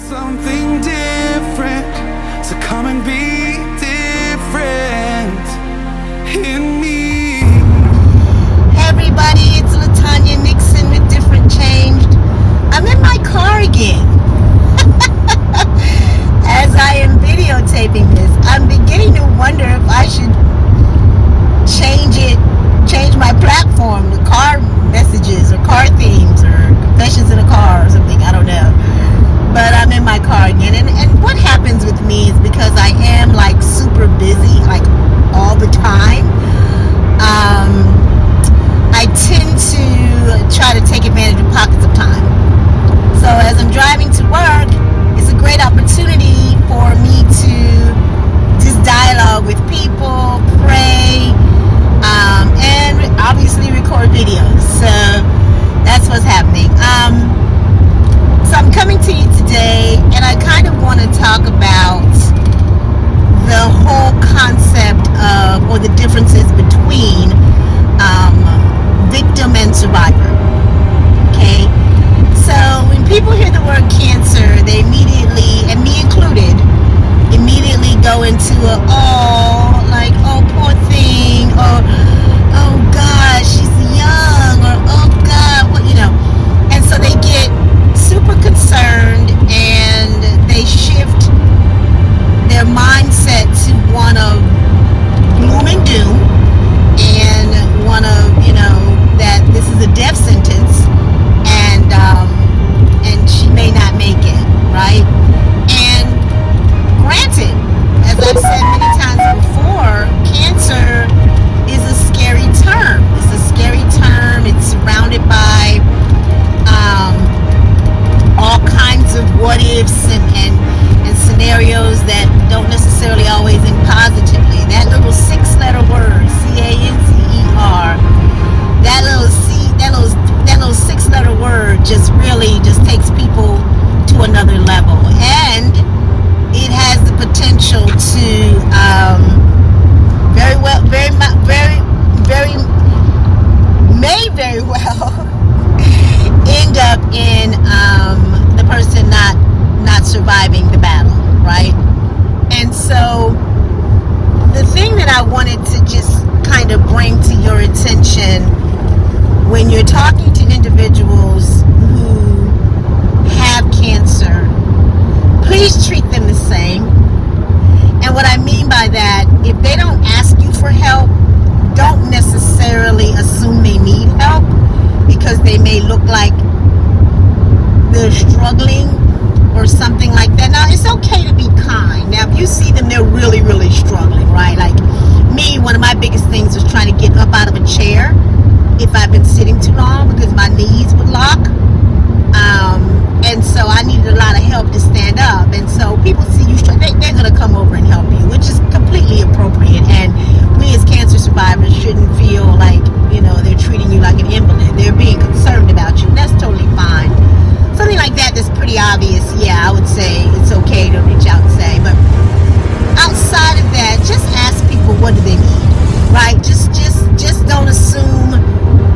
Something different, so come and be different in me. Hey everybody, it's Latanya Nixon with Different Changed. I'm in my car again. As I am videotaping this, I'm beginning to wonder if I should change my platform to car messages or car themes or confessions in a car or something. I don't know. But I'm in my car again. And what happens with me is because I am like super busy, like all the time, I tend to try to take advantage of pockets of time. So as I'm driving to work, it's a great opportunity for me to just dialogue with people, pray, and obviously record videos. So that's what's happening. So I'm coming to you today, and I kind of want to talk about the whole concept of, or the differences between victim and survivor. Okay? So when people hear the word cancer, they immediately, and me included, immediately go into oh poor thing, or oh God, she's young, or oh God, what, and so they get super concerned and they shift their mindset to one of gloom and doom and one of, that this is a death sentence and she may not make it, right? And granted, as I've said many times before, cancer is a scary term. It's a scary term. It's surrounded by all kinds of what ifs and scenarios that don't necessarily always end positively. That little 6-letter word, CANCER, that little 6-letter word just really just takes people to another level, and it has the potential to very well end up in the person not surviving the battle, right? And so the thing that I wanted to just kind of bring to your attention when you're talking to individuals who have cancer, please treat them the same. And what I mean by that, if they don't ask you for help, don't necessarily assume they need help, because they may look like they're struggling or something like that. Now, it's okay to be kind. Now, if you see them, they're really, really struggling, right? Like me, one of my biggest things was trying to get up out of a chair if I've been sitting too long because my knees would lock. And so I needed a lot of help to stand up. And so people see you, they're going to come over and help you, which is completely appropriate. And we as cancer survivors shouldn't feel like, they're treating you like an invalid. They're being concerned about you. And that's totally fine. Something like that's pretty obvious. Yeah, I would say it's okay to reach out and say. But outside of that, just ask people, what do they need, right? Just don't assume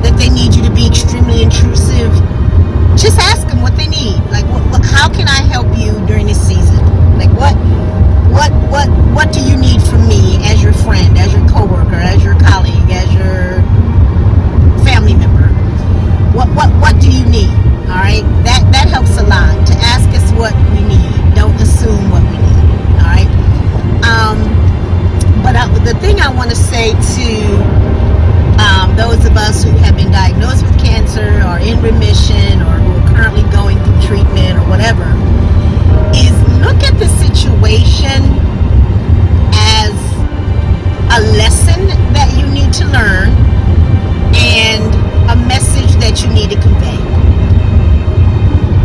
that they need you to be extremely intrusive. Just ask them what they need. Like, how can I help you during this season? Like, what do you need from me as your friend, as your coworker, as your colleague, as your family member? What do you need? All right, that helps a lot. To ask us what we need. Don't assume what we need. All right. But the thing I want to say to those of us who have been diagnosed with cancer or in remission or who are currently going through treatment or whatever is look at the situation as a lesson that you need to learn and a message that you need to convey,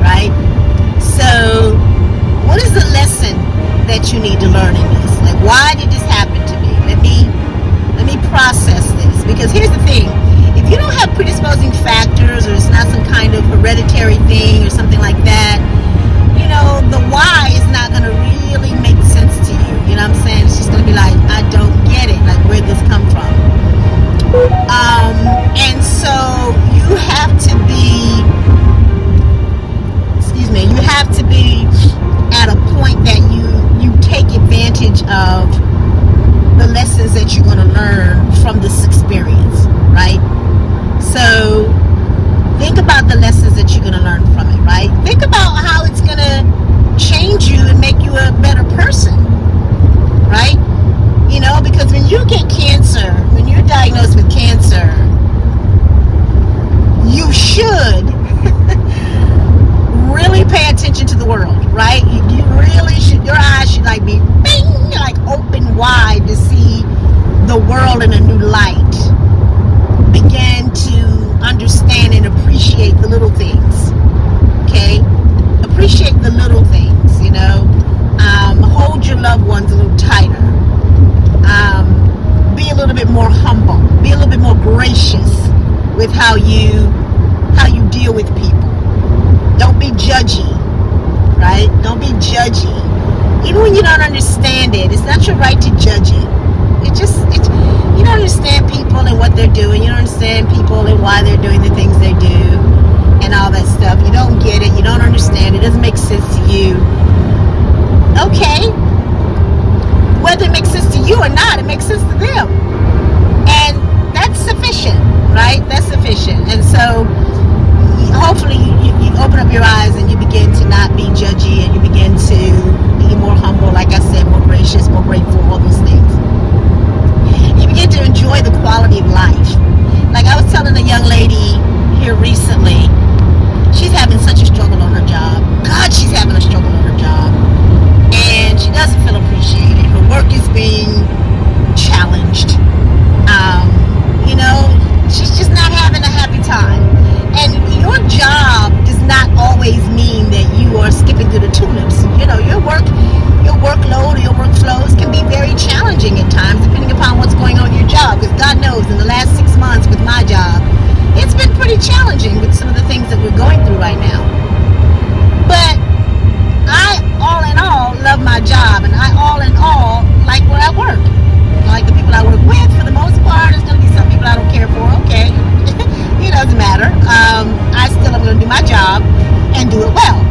right? So what is the lesson that you need to learn in this? Like, why did this happen to me? Let me process this, because here's the thing: if you don't have predisposing factors, or it's not some kind of hereditary thing or something like that, the why is not going to really make sense to you. You know what I'm saying? It's just going to be like, I don't get it. Like, where'd this come from? And so you have to be, excuse loved ones a little tighter. Be a little bit more humble. Be a little bit more gracious with how you deal with people. Don't be judgy, right? Don't be judgy. Even when you don't understand it, it's not your right to judge it. You don't understand people and what they're doing. You don't understand people and why they're doing the things they do and all that stuff. You don't get it. You don't understand it. It doesn't make sense to you. Okay. Whether it makes sense to you or not, it makes sense to them. And that's sufficient, right? That's sufficient. And so hopefully you open up your eyes and you begin to not be judgy, and you begin to be more humble, like I said, more gracious, more grateful, all those things. You begin to enjoy the quality of life. Like I was telling a young lady here recently, she's having such a struggle on her job. God, she's having a struggle on her job. And she doesn't feel appreciated. Her work is being challenged. She's just not having a happy time. And your job does not always mean that you are skipping through the tulips. Your workload or your workflows can be very challenging at times, depending upon what's going on in your job. Because God knows, in the last 6 months with my job, it's been pretty challenging with some of the things that we're going through right now. But I, all in all, love my job, and I, all in all, like where I work. I like the people I work with for the most part. There's going to be some people I don't care for. Okay. It doesn't matter. I still am going to do my job and do it well.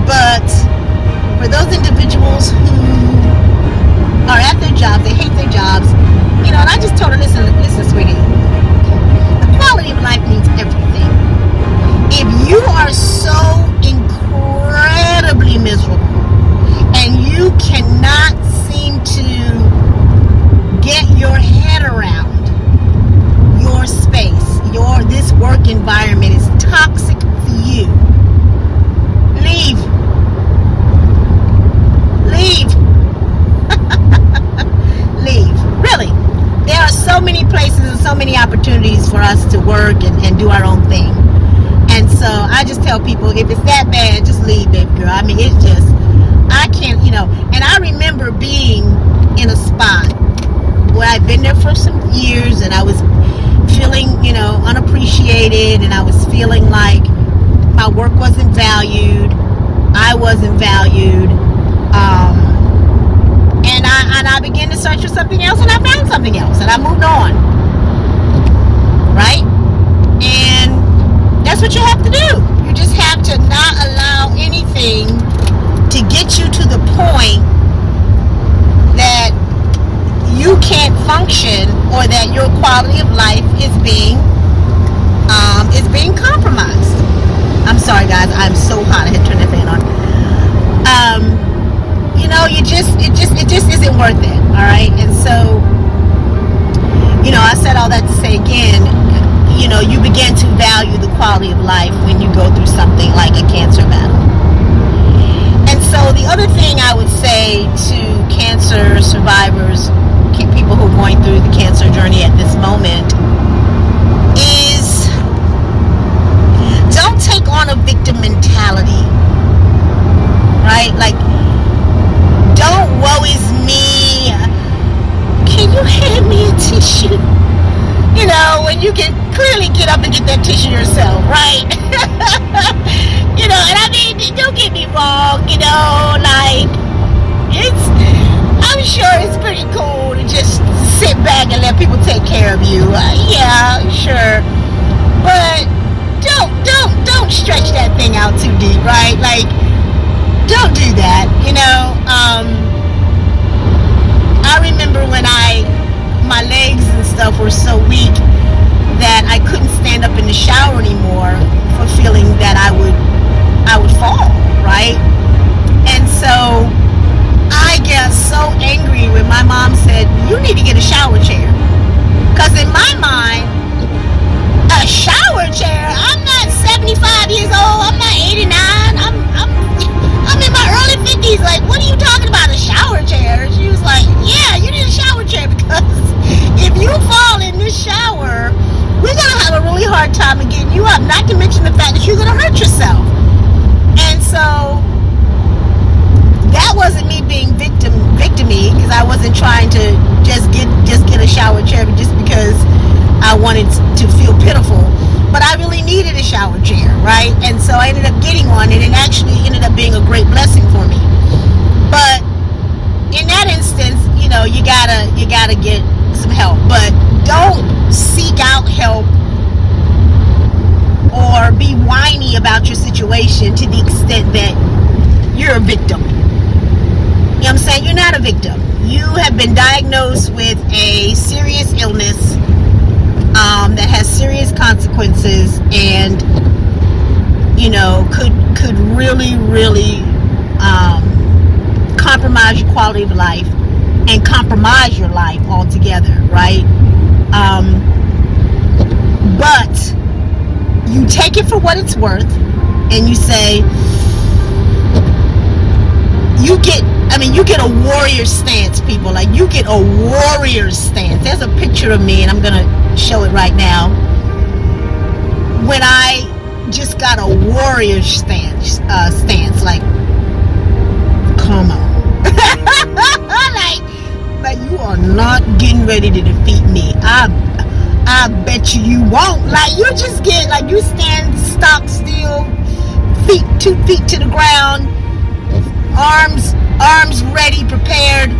But for those individuals who are at their jobs, they hate their jobs, and I just told her, listen, sweetie, the quality of life means everything. If you are so incredibly miserable and you cannot seem to get your head around your space, this work environment is toxic for you, leave. Really, there are so many places and so many opportunities for us to work and do our own thing. And so I just tell people, if it's that bad, just leave, baby girl. I mean, it's just, I can't, and I remember being in a spot where I'd been there for some years, and I was feeling, unappreciated, and I was feeling like my work wasn't valued, I wasn't valued, and I began to search for something else, and I found something else, and I moved on, right? And that's what you have to do. You just have to not allow anything to get you to the point that you can't function, or that your quality of life is being compromised. I'm sorry, guys. I'm so hot. I had to turn that fan on. It just isn't worth it. All right. And so, I said all that to say again, you begin to value the quality of life when you go through something like a cancer battle. And so the other thing I would say to cancer survivors, people who are going through the cancer journey at this moment, is don't take on a victim mentality, right? Like, don't woe is me, can you hand me a tissue? When you can clearly get up and get that tissue yourself, right? And I mean, don't get me wrong, like, I'm sure it's pretty cool to just sit back and let people take care of you. Yeah, sure. But don't stretch that thing out too deep, right? Like, don't do that, I remember when my legs and stuff were so weak that I couldn't stand up in the shower anymore for feeling that I would fall, right? And so I got so angry when my mom said, you need to get a shower chair. Because in my mind, a shower chair, I'm not 75 years old, I'm not 89, I'm in my early 50s, like, what are you talking about, a shower chair? She was like, yeah, you need a shower chair, because if you fall in this shower, we're going to have a really hard time of getting you up, not to mention the fact that you're going to hurt yourself. And so right? And so I ended up getting one, and it actually ended up being a great blessing for me. But in that instance, you know, you gotta get some help, but don't seek out help or be whiny about your situation to the extent that you're a victim. You know what I'm saying? You're not a victim. You have been diagnosed with a serious illness that has serious consequences, and you know, could really compromise your quality of life and compromise your life altogether, right? But you take it for what it's worth, and you say, you get a warrior stance, people. Like, you get a warrior stance. There's a picture of me, and I'm gonna show it right now, when I just got a warrior stance, like, come on. like you are not getting ready to defeat me. I bet you won't. Like, you just get, like, you stand stock still, 2 feet to the ground, arms ready, prepared,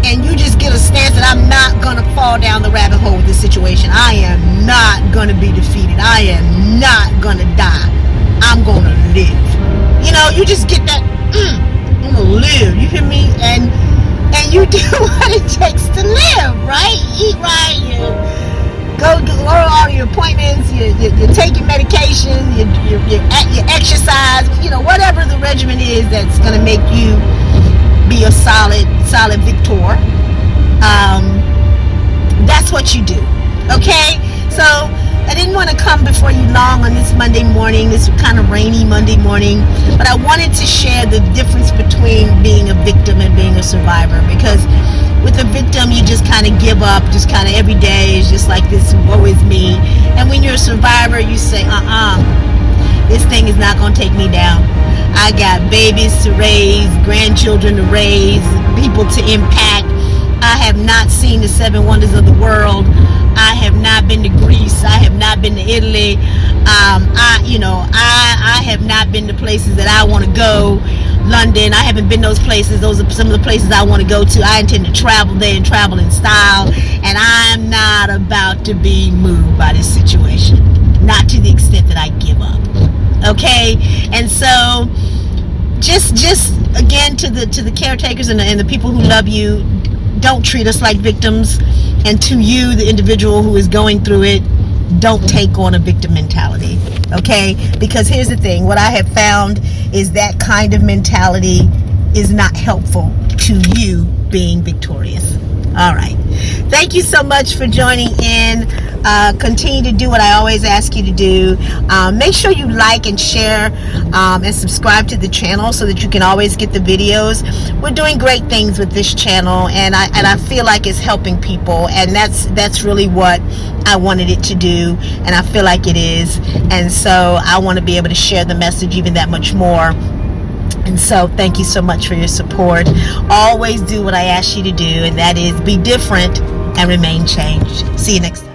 and you just get a stance that I'm not gonna fall down the rabbit hole with this situation. I am not gonna be defeated. I am not gonna die. I'm gonna live. You know, you just get that, I'm gonna live, you hear me? And you do what it takes to live, right? Eat right, you go to all your appointments, you take your medication, you exercise, you know, whatever the regimen is that's gonna make you be a solid victor. That's what you do, okay? So I didn't want to come before you long on this Monday morning, this kind of rainy Monday morning, but I wanted to share the difference between being a victim and being a survivor, because with a victim, you just kind of give up, just kind of every day is just like this, woe is me. And when you're a survivor, you say, this thing is not going to take me down. I got babies to raise, grandchildren to raise, people to impact. I have not seen the 7 wonders of the world. I have not been to Greece. I have not been to Italy. I have not been to places that I want to go. London, I haven't been those places. Those are some of the places I want to go to. I intend to travel there and travel in style. And I'm not about to be moved by this situation. Not to the extent that I give up. Okay? And so, just again, to the caretakers and the people who love you, don't treat us like victims. And to you, the individual who is going through it, don't take on a victim mentality, okay? Because here's the thing, what I have found is that kind of mentality is not helpful to you being victorious. All right. Thank you so much for joining in. Continue to do what I always ask you to do. Make sure you like and share and subscribe to the channel so that you can always get the videos. We're doing great things with this channel, and I feel like it's helping people, and that's really what I wanted it to do, and I feel like it is. And so I want to be able to share the message even that much more. And so thank you so much for your support. Always do what I ask you to do, and that is be different and remain changed. See you next time.